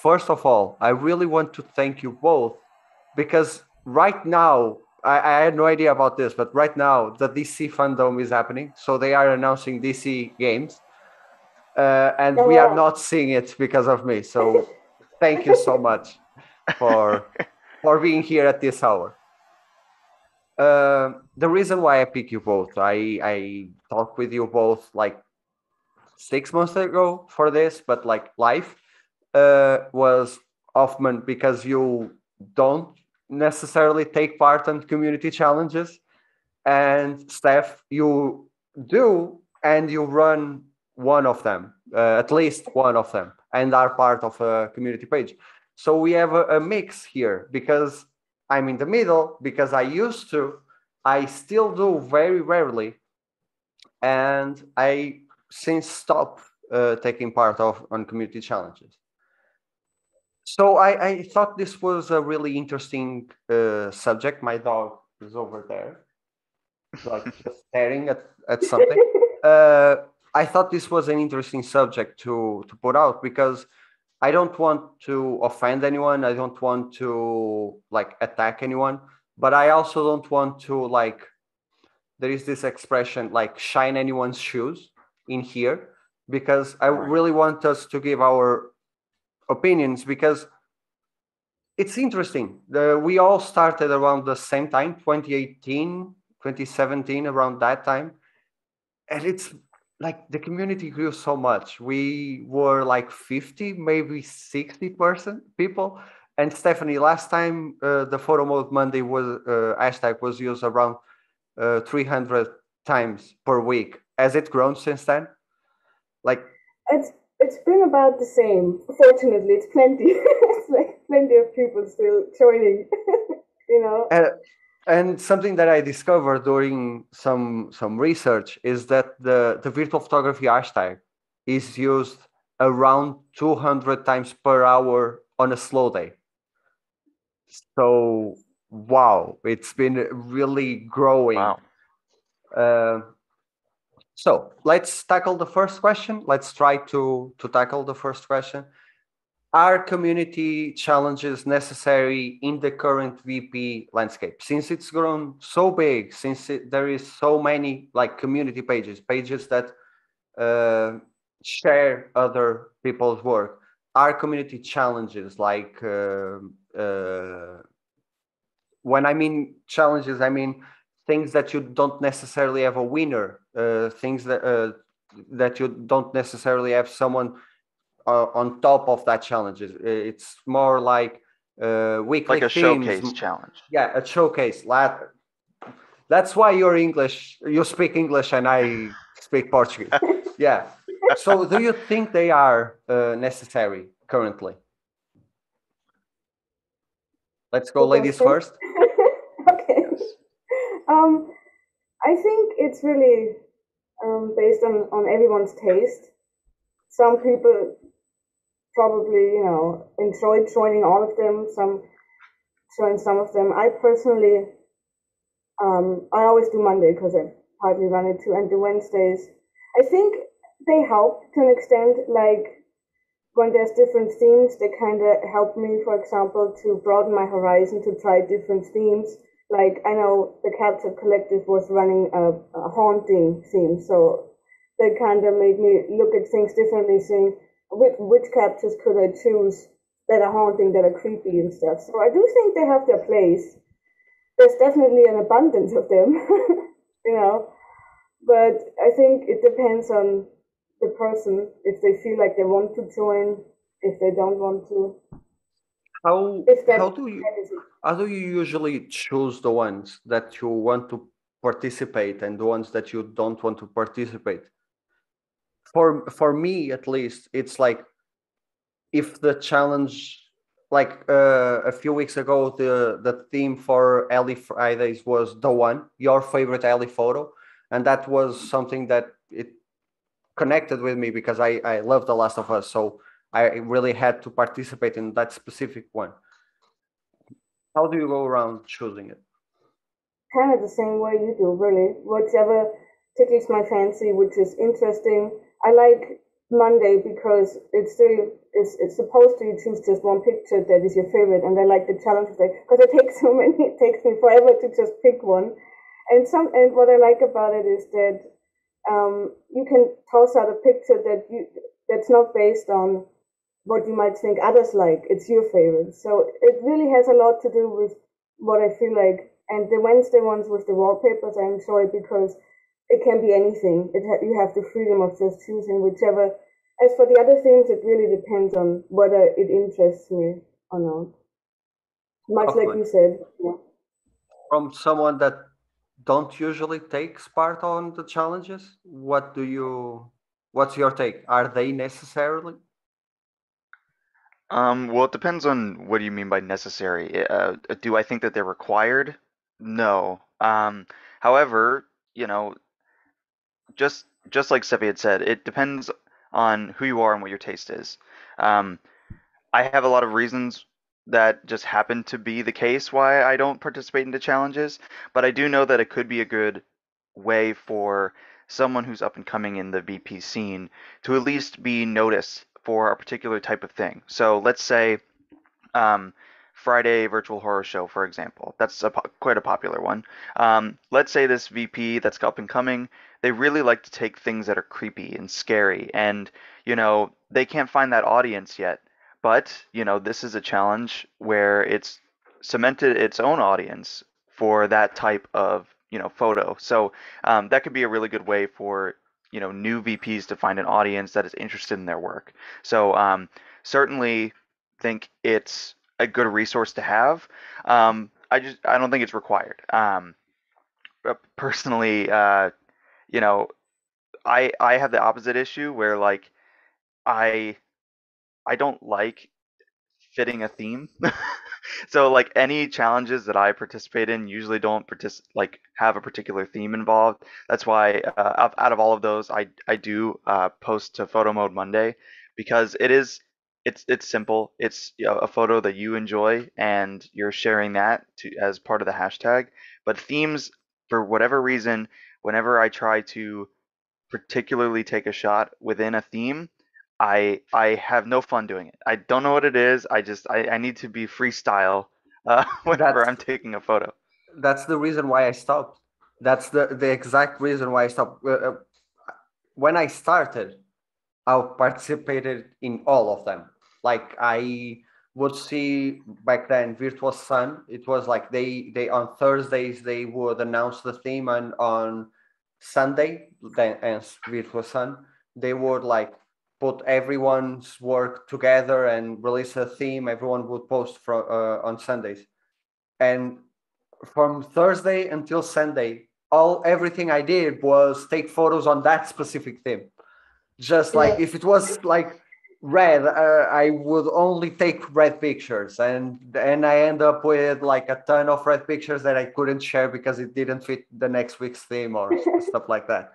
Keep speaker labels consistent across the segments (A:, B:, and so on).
A: first of all, I really want to thank you both because right now, I had no idea about this, but right now the DC fandom is happening. So they are announcing DC games, and we are
B: Yeah.
A: not seeing it because of me. So thank you so much for being here at this hour. The reason why I pick you both, I talked with you both like 6 months ago for this, but like live was Hoffman because you don't necessarily take part in community challenges, and Steph, you do, and you run one of them, at least one of them, and are part of a community page. So we have a mix here because I'm in the middle because I used to, I still do very rarely, and I since stopped taking part of on community challenges. So I thought this was a really interesting subject. My dog is over there, like just staring at something. Uh, I thought this was an interesting subject to put out because I don't want to offend anyone. I don't want to like attack anyone, but I also don't want to like there is this expression like shine anyone's shoes in here because I
C: Right.
A: really want us to give our opinions because it's interesting. We all started around the same time, 2018, 2017, around that time. And it's like the community grew so much. We were like 50, maybe 60% people. And Stephanie, last time the photo mode Monday was hashtag was used around 300 times per week. Has it grown since then? Like,
B: It's been about the same. Fortunately, it's plenty. It's like plenty of people still joining. You know.
A: uh, and something that I discovered during some research is that the virtual photography hashtag is used around 200 times per hour on a slow day. So wow, it's been really growing.
C: Wow.
A: Uh, so let's tackle the first question. Let's try to tackle the first question. Are community challenges necessary in the current VP landscape? Since it's grown so big, there is so many like community pages that uh, share other people's work. Are community challenges like when I mean challenges, I mean things that you don't necessarily have a winner, things that you don't necessarily have someone on top of that challenges. It's more like weekly
C: Like a
A: themes.
C: showcase challenge.
A: Yeah, a showcase. That's why you're English. You speak English and I speak Portuguese. Yeah. So, do you think they are necessary currently? Let's go,
B: Who goes
A: ladies
B: first?
A: first.
B: Okay.
C: Yes.
B: Um, I think it's really based on everyone's taste. Some people probably, enjoy joining all of them. Some join some of them. I personally, I always do Monday because I partly run it too, and the Wednesdays. I think they help to an extent. Like when there's different themes, they kind of help me, for example, to broaden my horizon to try different themes. Like I know the Captured Collective was running a haunting theme, so they kind of made me look at things differently, saying which captures could I choose that are haunting, that are creepy and stuff. So I do think they have their place. There's definitely an abundance of them, you know. But I think it depends on the person if they feel like they want to join, if they don't want to,
A: How
B: if that
A: how do you how do you usually choose the ones that you want to participate and the ones that you don't want to participate? For me at least, it's like if the challenge like a few weeks ago the theme for Ellie Fridays was the one your favorite Ellie photo, and that was something that it connected with me because I love The Last of Us, so I really had to participate in that specific one. How do you go around choosing it?
B: kind of the same way you do, really. Whatever tickles my fancy, which is interesting. I like Monday because it's supposed to you choose just one picture that is your favorite, and I like the challenge of that because it takes so many. It takes me forever to just pick one, and what I like about it is that you can toss out a picture that's not based on what you might think others like. It's your favorite, so it really has a lot to do with what I feel like. And the Wednesday ones with the wallpapers I enjoy because it can be anything. You have the freedom of just choosing whichever. As for the other things, it really depends on whether it interests me or not. Much like
A: Hoffman,
B: you said. Yeah.
A: from someone that don't usually takes part on the challenges, what's your take? Are they necessarily?
C: Well, it depends on what do you mean by necessary. Do I think that they're required? No. However, you know, just like Steffi had said, it depends on who you are and what your taste is. Um, I have a lot of reasons that just happen to be the case why I don't participate in the challenges, but I do know that it could be a good way for someone who's up and coming in the VP scene to at least be noticed for a particular type of thing. So let's say um, Friday Virtual Horror Show, for example. That's quite a popular one. Let's say this VP that's up and coming, they really like to take things that are creepy and scary, and they can't find that audience yet. But this is a challenge where it's cemented its own audience for that type of photo. So that could be a really good way for new VPs to find an audience that is interested in their work. So certainly think it's a good resource to have. I don't think it's required. But personally, you know, I have the opposite issue where like I I don't like fitting a theme. So like any challenges that I participate in usually don't have a particular theme involved. That's why out of all of those, I do post to Photo Mode Monday because it's simple. It's a photo that you enjoy and you're sharing that as part of the hashtag. But themes, for whatever reason, whenever I try to particularly take a shot within a theme, I have no fun doing it. I don't know what it is. I need to be freestyle whenever
A: That's
C: I'm taking a photo.
A: that's the reason why I stopped. That's the exact reason why I stopped. When I started, I participated in all of them. Like I would see back then Virtual Sun. It was like they on Thursdays they would announce the theme, and on Sunday then as Virtual Sun they would like put everyone's work together and release a theme. Everyone would post from on Sundays, and from Thursday until Sunday, all everything I did was take photos on that specific theme. Just like
B: Yeah.
A: if it was like red, I would only take red pictures, and I end up with like a ton of red pictures that I couldn't share because it didn't fit the next week's theme or stuff like that.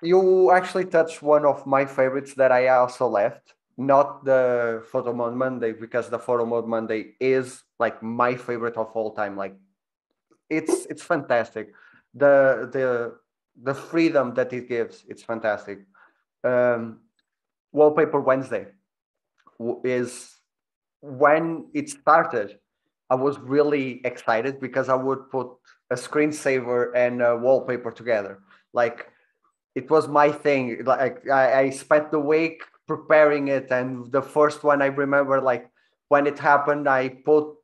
A: You actually touched one of my favorites that I also left. Not the photo mode Monday, because the photo mode Monday is like my favorite of all time. Like it's fantastic. The the the freedom that it gives, it's fantastic. Um, Wallpaper Wednesday is when it started. I was really excited because I would put a screensaver and a wallpaper together. Like it was my thing. Like I spent the week preparing it, and the first one I remember, like when it happened, I put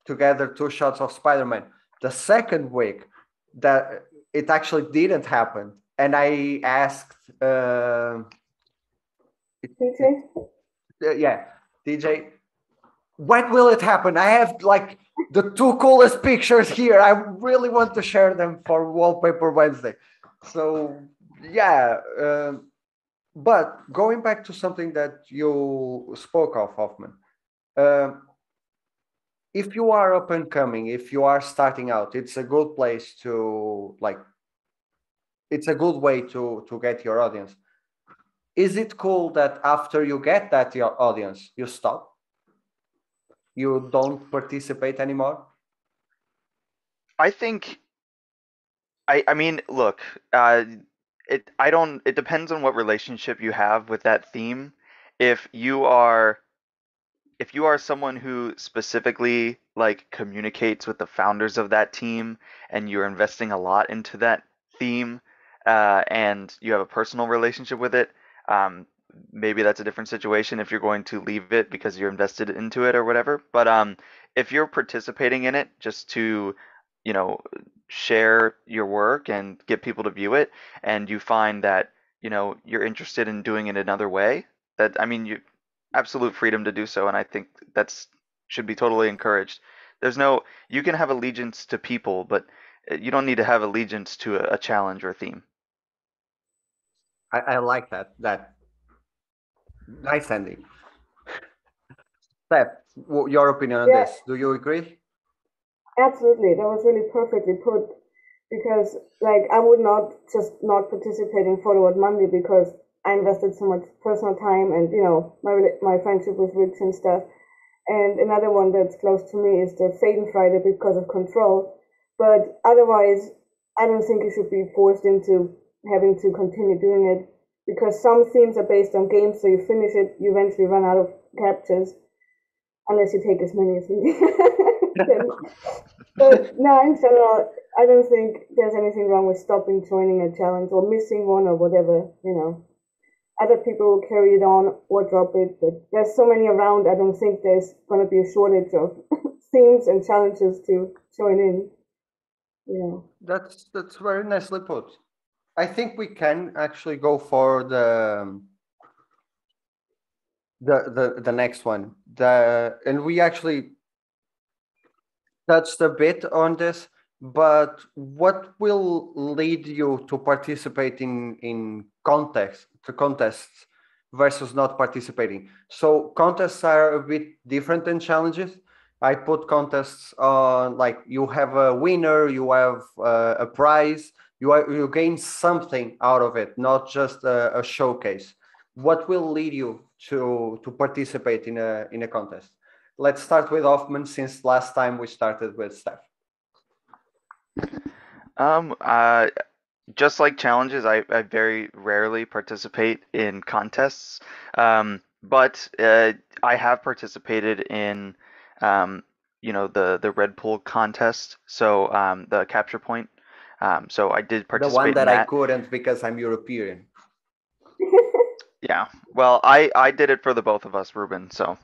A: together two shots of Spider-Man. The second week that it actually didn't happen, and I asked, it, it,
B: PJ?
A: yeah, DJ, when will it happen? I have like the two coolest pictures here. I really want to share them for Wallpaper Wednesday. So yeah, but going back to something that you spoke of, Hoffman, uh, if you are up and coming, if you are starting out, it's a good place to like. It's a good way to get your audience. Is it cool that after you get that your audience, you stop? You don't participate anymore?
C: I think I mean, look, uh, it depends on what relationship you have with that theme. If you are if you are someone who specifically like communicates with the founders of that team and you're investing a lot into that theme, and you have a personal relationship with it, um, maybe that's a different situation if you're going to leave it because you're invested into it or whatever. But if you're participating in it just to, you know, share your work and get people to view it, and you find that, you're interested in doing it another way, that, I mean, you absolute freedom to do so, and I think that's should be totally encouraged. There's no You can have allegiance to people, but you don't need to have allegiance to a challenge or theme.
A: I like that. That nice ending. Steph, your opinion on
B: Yeah,
A: this? Do you agree?
B: absolutely. That was really perfectly put. Because like I would not just not participate in Photo at Monday because I invested so much personal time and my friendship with Rich and stuff. And another one that's close to me is the Faden Friday because of control. But otherwise, I don't think you should be forced into having to continue doing it because some themes are based on games, so you finish it, you eventually run out of captures unless you take as many as me. Then, but no, in general, I don't think there's anything wrong with stopping joining a challenge or missing one or whatever. Other people will carry it on or drop it, but there's so many around, I don't think there's going to be a shortage of themes and challenges to join in.
A: That's very nicely put. I think we can actually go for the next one. And we actually touched a bit on this, but what will lead you to participate in contests versus not participating? So contests are a bit different than challenges. I put contests on like you have a winner, you have a prize, you gain something out of it, not just a showcase. What will lead you to participate in a contest? Let's start with Hoffman since last time we started with Steph.
C: Um, uh, just like challenges, I very rarely participate in contests. But I have participated in, um, the Red Bull contest, so the capture point. So I did
A: The one
C: participate in
A: that I
C: that.
A: couldn't because I'm European.
C: Yeah. Well, I did it for the both of us, Ruben. So,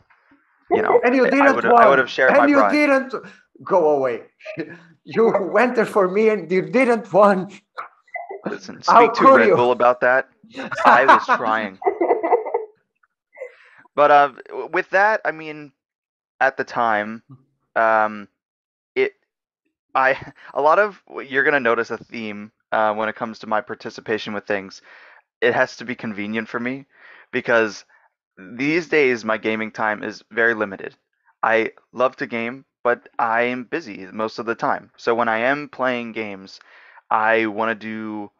C: you know,
A: And you
C: I
A: didn't
C: would I would have
A: want.
C: shared my
A: And you
C: pride.
A: didn't go away. You went there for me and you didn't want.
C: Listen,
A: How
C: speak to
A: could
C: Red
A: you?
C: Bull about that. I was trying. But with that, I mean, at the time, um, it I a lot of you're gonna notice a theme when it comes to my participation with things. It has to be convenient for me because these days my gaming time is very limited. I love to game, but I am busy most of the time. So when I am playing games, I want to do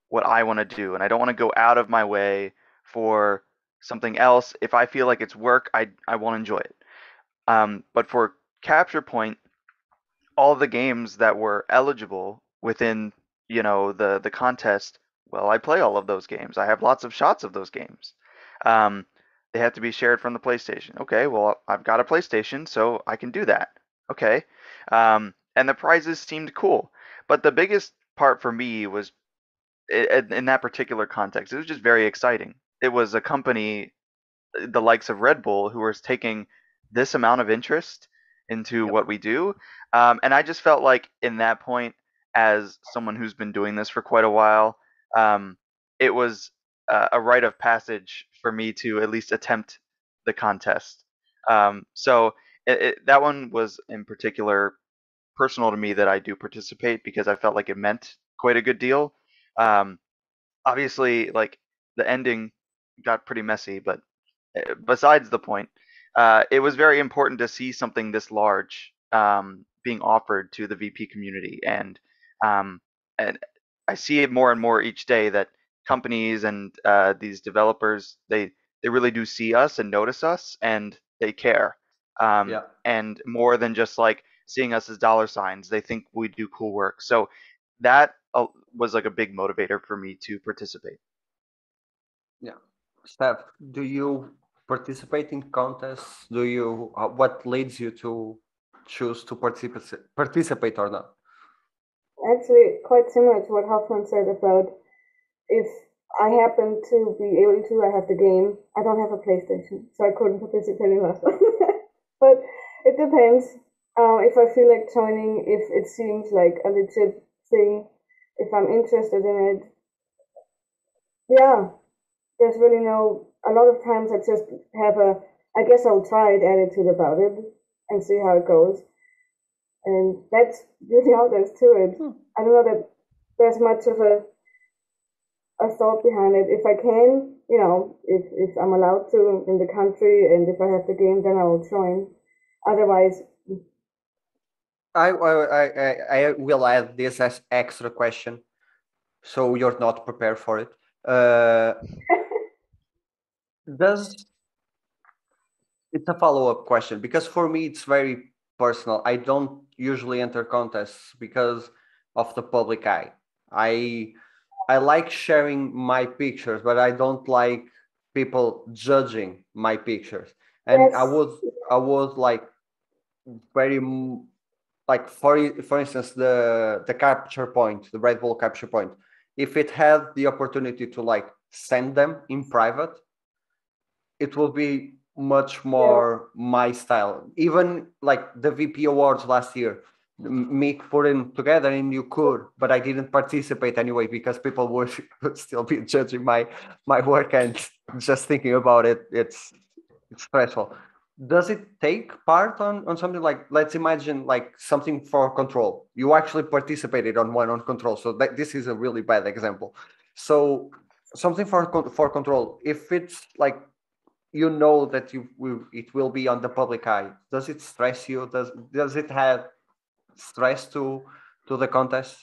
C: what I want to do, and I don't want to go out of my way for something else. If I feel like it's work, I won't enjoy it. But for Capture Point, all the games that were eligible within, the contest, well, I play all of those games. I have lots of shots of those games. Um, they have to be shared from the PlayStation. Okay, well, I've got a PlayStation, so I can do that. Okay. And the prizes seemed cool. But the biggest part for me was in that particular context, it was just very exciting. It was a company, the likes of Red Bull, who was taking this amount of interest into
A: Yep.
C: what we do. And I just felt like in that point, as someone who's been doing this for quite a while, um, it was a rite of passage for me to at least attempt the contest. So that one was in particular personal to me, that I do participate because I felt like it meant quite a good deal. Um, Obviously, like, the ending got pretty messy, but besides the point, it was very important to see something this large being offered to the VP community, um, and I see it more and more each day that companies and these developers, they really do see us and notice us, and they care,
A: Yeah.
C: and more than just like seeing us as dollar signs, they think we do cool work. So that was like a big motivator for me to participate.
A: Yeah. Steph, do you participate in contests? Do you what leads you to choose to participate or not?
B: Actually, quite similar to what Hoffman said about if I happen to be able to, I have the game. I don't have a PlayStation, so I couldn't participate in last one. But it depends. If I feel like joining, if it seems like a legit thing, if I'm interested in it, yeah, there's really no. A lot of times I just have a, I guess I'll try it attitude about it and see how it goes. And that's really all there's to it.
A: Hmm.
B: I don't know that there's much of a thought behind it. If I can, if I'm allowed to in the country and if I have the game, then I will join. Otherwise,
A: I will add this as extra question, so you're not prepared for it. Uh, does It's a follow-up question because for me it's very personal. I don't usually enter contests because of the public eye. I I like sharing my pictures, but I don't like people judging my pictures. And I
B: yes,
A: would I would like very like for instance the capture point, the Red Bull capture point. If it had the opportunity to like send them in private, it will be much
B: yeah,
A: more my style. Even like the VP Awards last year, me putting together and you could, but I didn't participate anyway because people would still be judging my work and just thinking about it. It's stressful. Does it take part on something like, let's imagine like something for control? You actually participated on one on control, so this is a really bad example. So something for control, if it's like you know that it will be on the public eye, does it stress you? Does it have stress to the contest?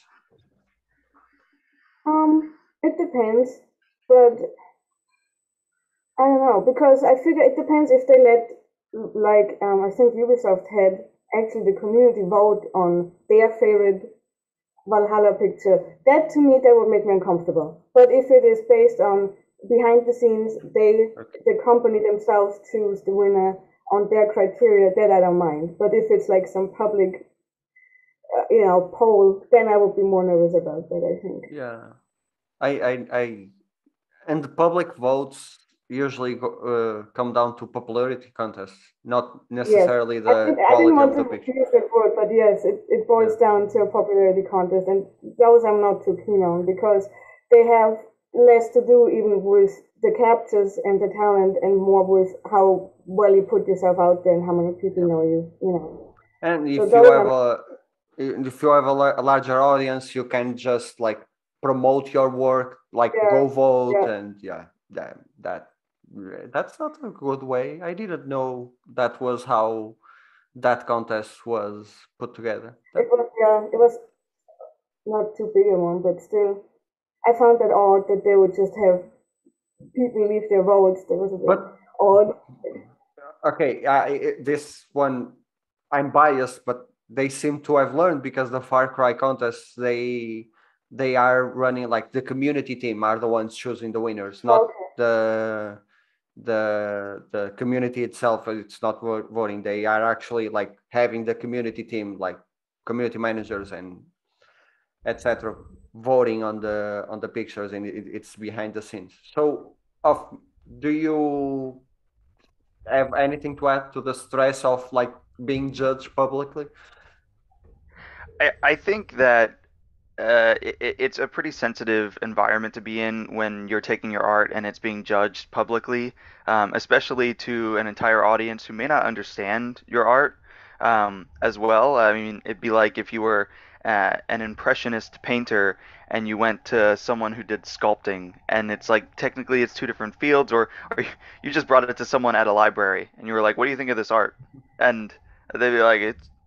B: it depends, but I don't know because I figure it depends if they let like I think Ubisoft had actually the community vote on their favorite Valhalla picture. That to me that would make me uncomfortable. But if it is based on behind the scenes,
A: Okay.
B: the company themselves choose the winner on their criteria, that I don't mind. But if it's like some public poll, then I would be more nervous about that, I think.
A: Yeah, I and the public votes usually come down to popularity contests, not
B: Yes.
A: necessarily
B: I,
A: the
B: I didn't
A: quality
B: want
A: of
B: to
A: the picture.
B: use that word, but yes, it boils
A: Yeah.
B: down to a popularity contest, and those I'm not too keen on because they have less to do even with the captures and the talent and more with how well you put yourself out there and how many people
A: Yeah.
B: know you.
A: And
B: So
A: if you
B: those
A: have
B: are,
A: a larger audience, you can just like promote your work, like
B: yeah,
A: go vote,
B: yeah.
A: and yeah, that's not a good way. I didn't know that was how that contest was put together.
B: It was not too big a one, but still, I found that odd that they would just have people leave their votes. That was a bit
A: But
B: odd.
A: okay, this one I'm biased, but they seem to have learned because the Far Cry contests they are running like the community team are the ones choosing the winners, not
B: Okay.
A: the community itself. It's not voting. They are actually like having the community team, like community managers and etc. voting on the pictures, and it's behind the scenes. So, of do you have anything to add to the stress of like being judged publicly?
C: I think that it's a pretty sensitive environment to be in when you're taking your art and it's being judged publicly, especially to an entire audience who may not understand your art as well. I mean, it'd be like if you were an impressionist painter and you went to someone who did sculpting, and it's like technically it's two different fields, or you just brought it to someone at a library and you were like, "What do you think of this art?" And they'd be like,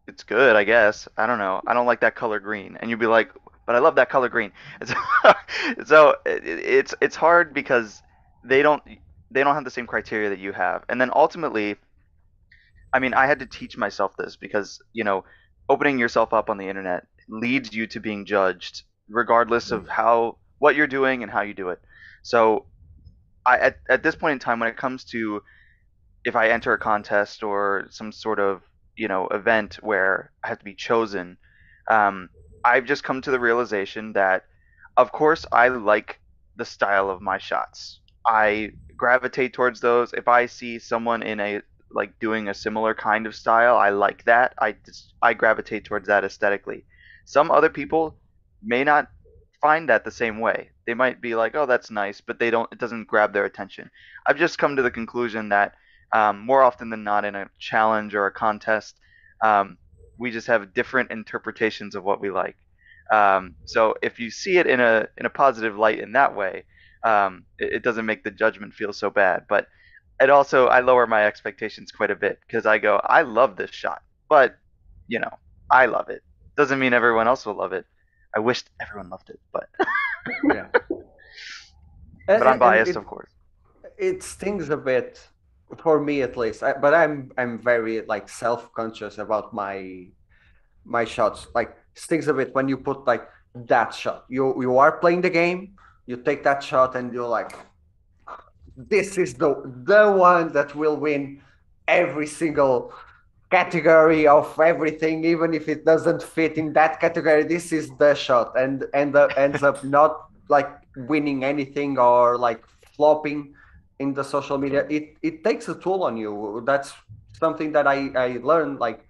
C: it's good, I guess. I don't know. I don't like that color green. And you'd be like, but I love that color green. And so it's hard because they don't they don't have the same criteria that you have. And then ultimately, I mean, I had to teach myself this because, opening yourself up on the internet leads you to being judged regardless of what you're doing and how you do it. So at this point in time, when it comes to if I enter a contest or some sort of event where I have to be chosen, um, I've just come to the realization that, of course, I like the style of my shots. I gravitate towards those. If I see someone in a like doing a similar kind of style, I like that. I gravitate towards that aesthetically. Some other people may not find that the same way. They might be like, "Oh, that's nice," but they don't. It doesn't grab their attention. I've just come to the conclusion that more often than not in a challenge or a contest, um, we just have different interpretations of what we like. So if you see it in a positive light in that way, it doesn't make the judgment feel so bad. But it also I lower my expectations quite a bit because I go, I love this shot, but you know, I love it. Doesn't mean everyone else will love it. I wish everyone loved it, but
A: Yeah. And,
C: but I'm
A: and
C: biased,
A: it
C: of course.
A: it stings a bit for me at least. But I'm very like self-conscious about my shots. Like stings a bit when you put like that shot. You are playing the game, you take that shot and you're like, this is the one that will win every single category of everything, even if it doesn't fit in that category. This is the shot, and ends up not like winning anything or like flopping in the social media. It takes a toll on you. That's something that I learned. Like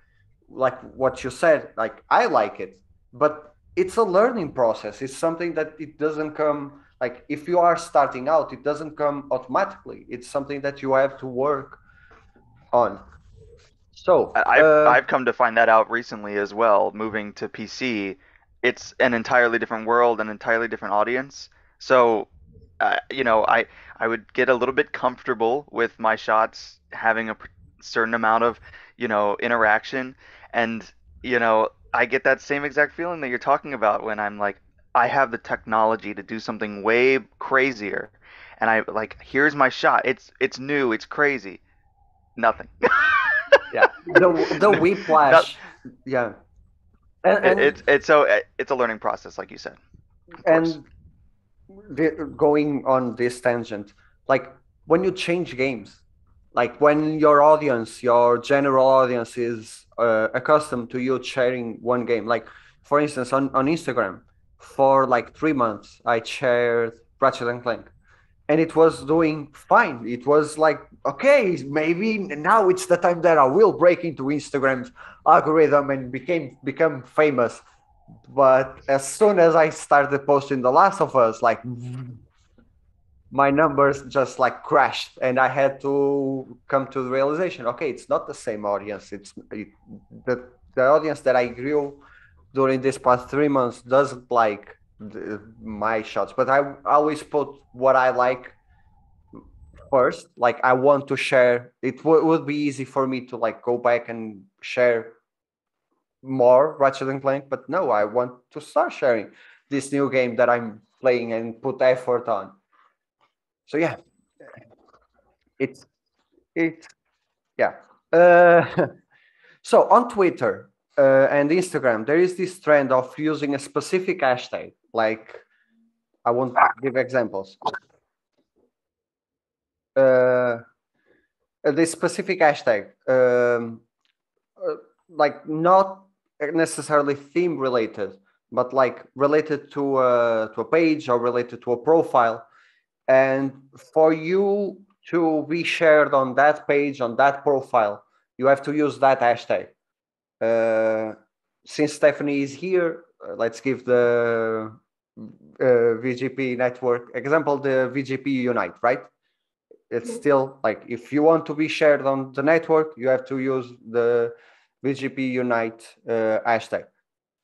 A: what you said. Like I like it, but it's a learning process. It's something that it doesn't come like if you are starting out, it doesn't come automatically. It's something that you have to work on. So,
C: I've come to find that out recently as well. Moving to PC, it's an entirely different world, an entirely different audience. So, I would get a little bit comfortable with my shots having a certain amount of interaction, and I get that same exact feeling that you're talking about when I'm like, I have the technology to do something way crazier, and I like, here's my shot. It's new. It's crazy. Nothing.
A: yeah, the
C: Not
A: whiplash, yeah, and
C: it's a learning process, like you said, of course.
A: and going on this tangent, like when you change games, like when your audience, your general audience is accustomed to you sharing one game, like for instance on Instagram, for like 3 months I shared Ratchet and Clank, and it was doing fine. It was like, okay, maybe now it's the time that I will break into Instagram's algorithm and become famous. But as soon as I started posting The Last of Us, like my numbers just like crashed, and I had to come to the realization, okay, it's not the same audience. The audience that I grew during this past 3 months doesn't like my shots, but I always put what I like first. Like I want to share. Would be easy for me to like go back and share more Ratchet and Clank, but no, I want to start sharing this new game that I'm playing and put effort on. So yeah, it's it's yeah. Uh, so on Twitter and Instagram, there is this trend of using a specific hashtag. Like I won't give examples. Uh, this specific hashtag, uh, like not necessarily theme related, but like related to a page or related to a profile, and for you to be shared on that page on that profile, you have to use that hashtag. Uh, since Stephanie is here, let's give the VGP network example, the VGP Unite, right? It's still like if you want to be shared on the network, you have to use the VGP Unite hashtag.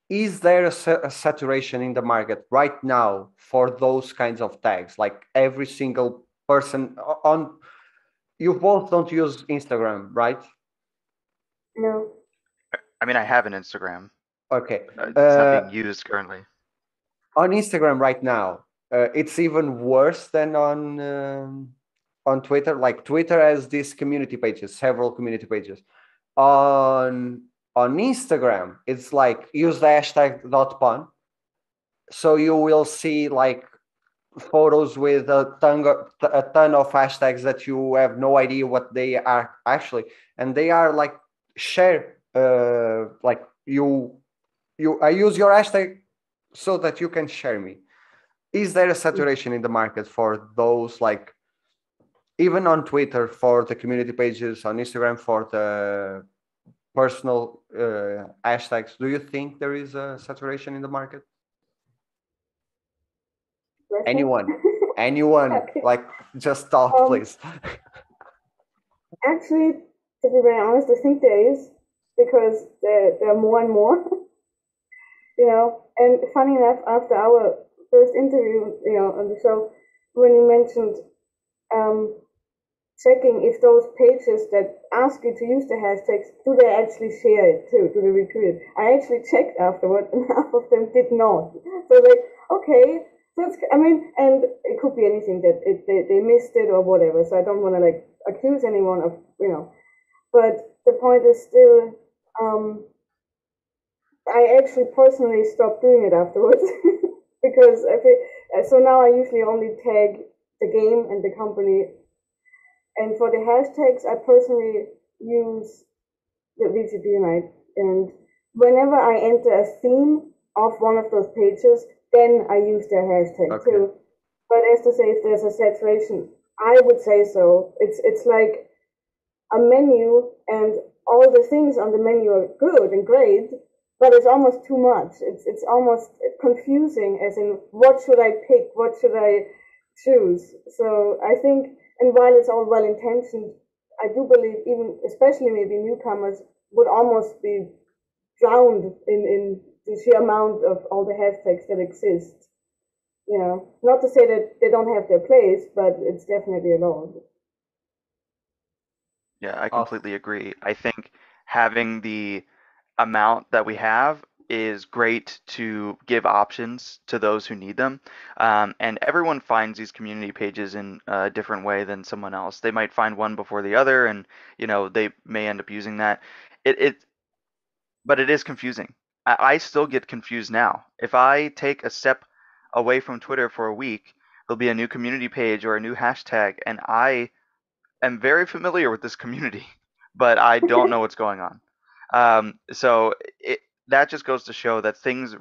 A: Is there a saturation in the market right now for those kinds of tags? Like every single person on, you both don't use Instagram, right?
B: No.
C: I mean, I have an Instagram.
A: Okay.
C: It's not being used currently.
A: On Instagram right now, it's even worse than on Twitter. Like Twitter has these community pages, several community pages. On Instagram, it's like use the hashtag #pun, So you will see like photos with a ton of hashtags that you have no idea what they are actually, and they are like share like you I use your hashtag so that you can share me. Is there a saturation in the market for those, like even on Twitter for the community pages, on Instagram for the personal hashtags? Do you think there is a saturation in the market? Anyone, anyone,
B: Okay.
A: like just talk,
B: Um,
A: please.
B: Actually, to be very honest, I think there is because there are more and more, And funny enough, after our first interview, on the show, when you mentioned um, checking if those pages that ask you to use the hashtags, do they actually share it too? Do they retweet it? I actually checked afterward, and half of them did not. So like, okay, so and it could be anything that they missed it or whatever. So I don't want to like accuse anyone of, but the point is still, um, I actually personally stopped doing it afterwards because so now I usually only tag the game and the company, and for the hashtags I personally use the VTB night, and whenever I enter a theme of one of those pages, then I use their hashtag
A: Okay.
B: too. But as to say if there's a saturation, I would say so. It's like a menu, and all the things on the menu are good and great, but it's almost too much. It's almost confusing, as in what should I pick, what should I choose. So I think, and while it's all well intentioned, I do believe even especially maybe newcomers would almost be drowned in the sheer amount of all the hashtags that exist. Not to say that they don't have their place, but it's definitely a lot.
C: Yeah, I
A: Awesome.
C: completely agree. I think having the amount that we have is great to give options to those who need them. And everyone finds these community pages in a different way than someone else. They might find one before the other, and they may end up using that. It but it is confusing. I still get confused now. If I take a step away from Twitter for a week, there'll be a new community page or a new hashtag, and I am very familiar with this community, but I don't know what's going on. So that just goes to show that things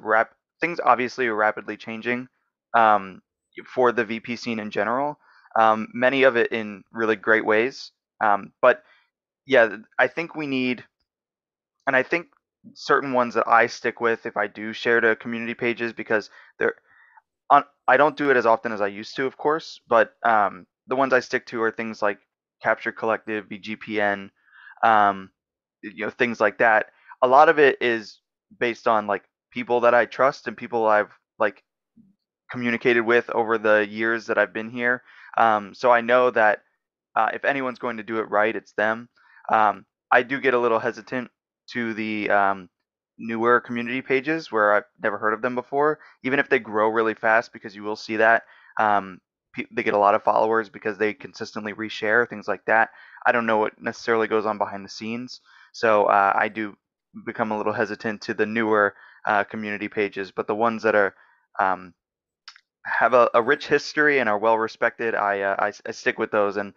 C: obviously are rapidly changing um, for the VP scene in general. Many of it in really great ways. But yeah, I think we need, and I think certain ones that I stick with if I do share to community pages because they're I don't do it as often as I used to, of course, but the ones I stick to are things like Capture Collective, BGPN, um, things like that. A lot of it is based on like people that I trust and people I've like communicated with over the years that I've been here. So I know that if anyone's going to do it right, it's them. I do get a little hesitant to the newer community pages where I've never heard of them before, even if they grow really fast, because you will see that they get a lot of followers because they consistently reshare things like that. I don't know what necessarily goes on behind the scenes, so I do become a little hesitant to the newer community pages, but the ones that are um, have a rich history and are well respected, I stick with those. And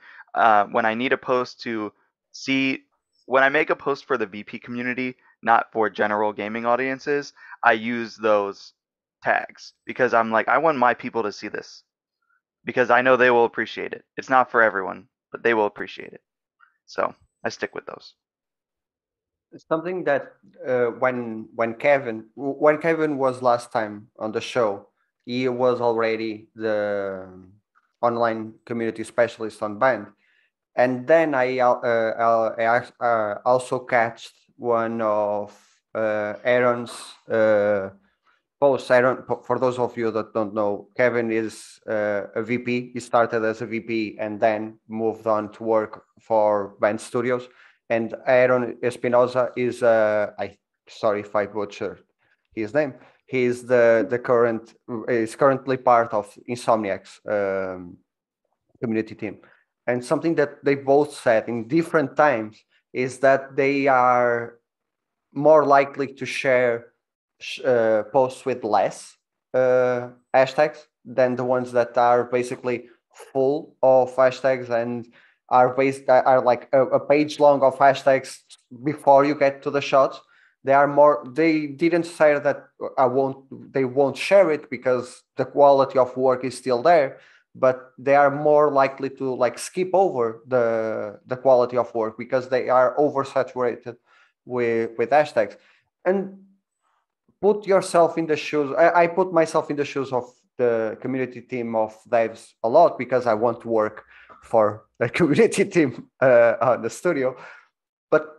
C: when I need a post to see, when I make a post for the VP community, not for general gaming audiences, I use those tags because I'm like, I want my people to see this because I know they will appreciate it. It's not for everyone, but they will appreciate it. So I stick with those.
A: Something that when Kevin was last time on the show, he was already the online community specialist on band, and then I also catched one of Aaron's posts. Aaron, for those of you that don't know, Kevin is a VP. He started as a VP and then moved on to work for Band Studios. And Aaron Espinosa is I sorry if I butchered his name. He's the current is currently part of Insomniac's community team. And something that they both said in different times is that they are more likely to share posts with less. hashtags than the ones that are basically full of hashtags and are like a page long of hashtags before you get to the shots. They are more. They didn't say that I won't. They won't share it because the quality of work is still there, but they are more likely to like skip over the quality of work because they are oversaturated with hashtags. And put yourself in the shoes. I put myself in the shoes of the community team of devs a lot because I want to work for the community team on the studio. But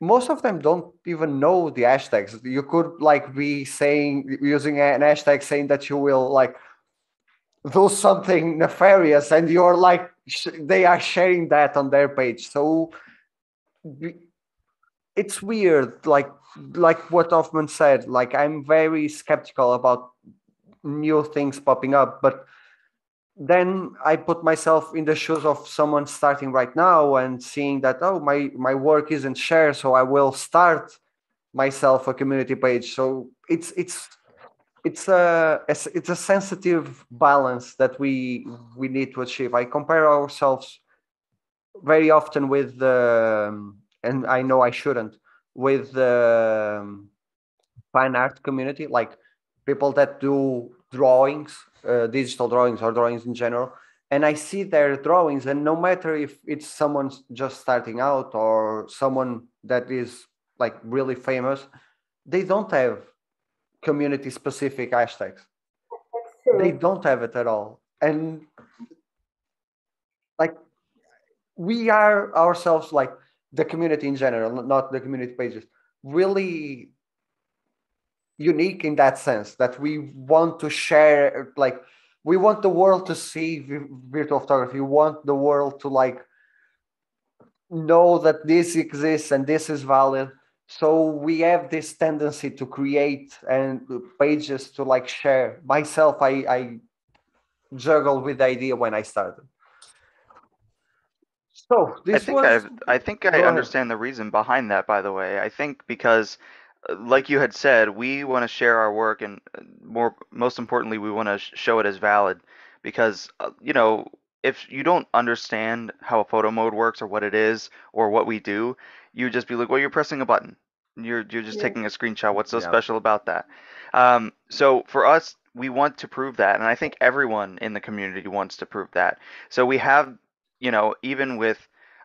A: most of them don't even know the hashtags. You could like be saying using an hashtag saying that you will like do something nefarious, and you're like they are sharing that on their page. So it's weird, like what Hoffman said. Like I'm very skeptical about new things popping up, but then I put myself in the shoes of someone starting right now and seeing that my work isn't shared, so I will start myself a community page. So it's a sensitive balance that we need to achieve. I compare ourselves very often with the and I know I shouldn't, with the fine art community, like people that do drawings, digital drawings or drawings in general. And I see their drawings, and no matter if it's someone just starting out or someone that is like really famous, they don't have community specific hashtags.
B: That's
A: They
B: true.
A: don't have it at all. And like we are ourselves, like the community in general, not the community pages, really unique in that sense that we want to share, like we want the world to see virtual photography. We want the world to like know that this exists and this is valid. So we have this tendency to create and pages to like share. Myself, I juggled with the idea when I started. So
C: I
A: this
C: think
A: was,
C: I
A: go ahead.
C: understand the reason behind that, by the way. I think because like you had said, we want to share our work, and most importantly, we want to show it as valid because if you don't understand how a photo mode works or what it is or what we do, you just be like, well, you're pressing a button. You're just
B: Yeah.
C: taking a screenshot. What's so
A: Yeah.
C: special about that? So for us, we want to prove that, and I think everyone in the community wants to prove that. So we have, even with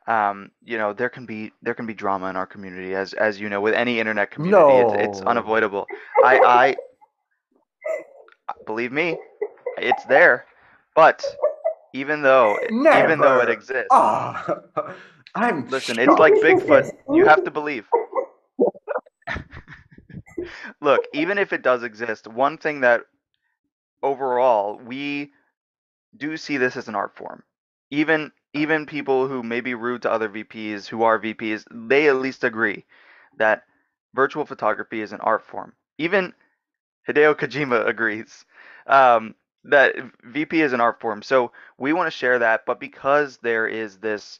C: there can be drama in our community, as you know, with any internet community, it's
A: No,
C: unavoidable. I believe me, it's there. But even though it
A: never.
C: exists,
A: Ah, I'm
C: listen, it's
B: What
C: like
B: is
A: shocked.
B: this, your
C: Bigfoot. You
B: school?
C: have to believe. Look, even if it does exist, one thing that overall we do see this as an art form. Even people who may be rude to other VPs who are VPs, they at least agree that virtual photography is an art form. Even Hideo Kojima agrees that VP is an art form. So we want to share that, but because there is this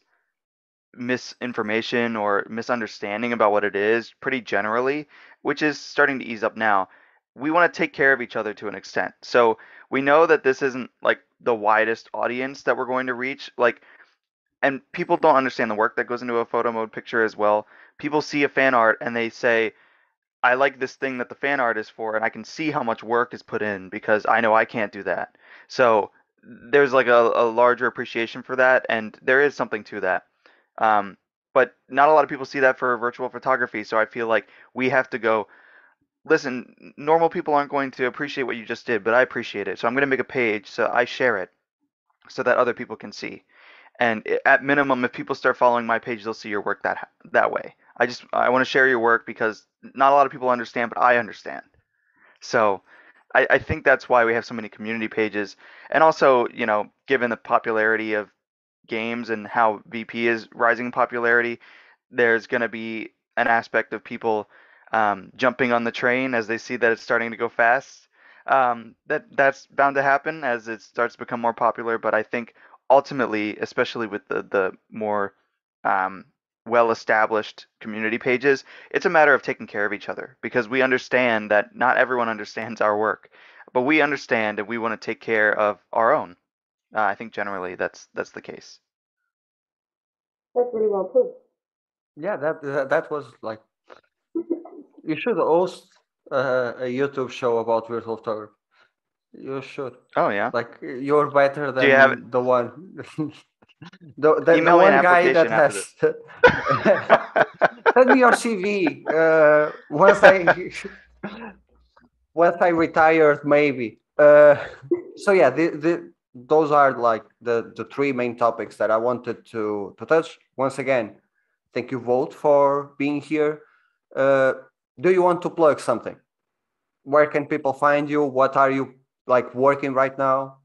C: misinformation or misunderstanding about what it is pretty generally, which is starting to ease up now, we want to take care of each other to an extent. So we know that this isn't like the widest audience that we're going to reach. Like, and people don't understand the work that goes into a photo mode picture as well. People see a fan art and they say, I like this thing that the fan art is for, and I can see how much work is put in because I know I can't do that. So there's like a larger appreciation for that, and there is something to that. Um, but not a lot of people see that for virtual photography, so I feel like we have to go, listen, normal people aren't going to appreciate what you just did, but I appreciate it. So I'm going to make a page so I share it so that other people can see. And at minimum, if people start following my page, they'll see your work that way. I want to share your work because not a lot of people understand, but I understand. So I think that's why we have so many community pages. And also, given the popularity of games and how VP is rising in popularity, there's going to be an aspect of people jumping on the train as they see that it's starting to go fast. That's bound to happen as it starts to become more popular. But I think ultimately, especially with the more um, well-established community pages, it's a matter of taking care of each other because we understand that not everyone understands our work. but we understand and we want to take care of our own. I think generally that's the case.
B: That's really well put.
A: Yeah, that was like, you should host a YouTube show about virtual photography. You should.
C: Oh yeah.
A: Like, you're better
C: Do you have
A: than the one, the
C: email me an
A: one guy that
C: application after
A: has.
C: this?
A: Send me your CV. Once I retired, maybe. So yeah, those are like the three main topics that I wanted to touch. Once again, thank you both for being here. Do you want to plug something? Where can people find you? What are you like working right now?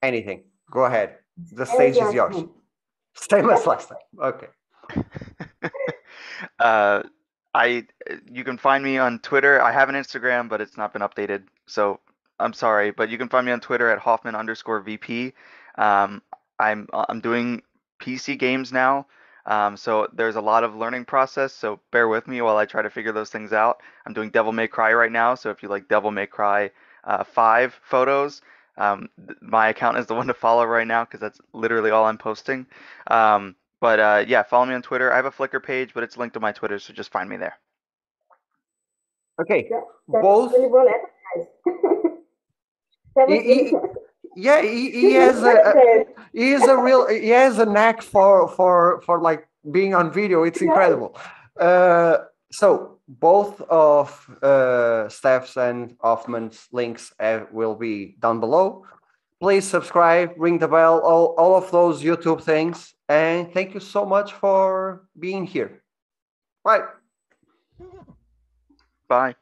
A: Anything. Go ahead. The
B: As
A: stage is
B: last
A: yours.
B: time.
A: Same as last time. Okay.
C: uh, you can find me on Twitter. I have an Instagram, but it's not been updated, so I'm sorry. But you can find me on Twitter at Hoffman_VP. Um, I'm doing PC games now, so there's a lot of learning process. So bear with me while I try to figure those things out. I'm doing Devil May Cry right now, so if you like Devil May Cry 5 photos, my account is the one to follow right now because that's literally all I'm posting. But yeah, follow me on Twitter. I have a Flickr page, but it's linked to my Twitter, so just find me there.
A: Okay.
B: Yeah, that's
A: Both.
B: really well advertised. That was really
A: Yeah, he has he has a knack for like being on video. It's incredible. So both of Steph's and Hoffman's links will be down below. Please subscribe, ring the bell, all of those YouTube things, and thank you so much for being here. Bye.
C: Bye.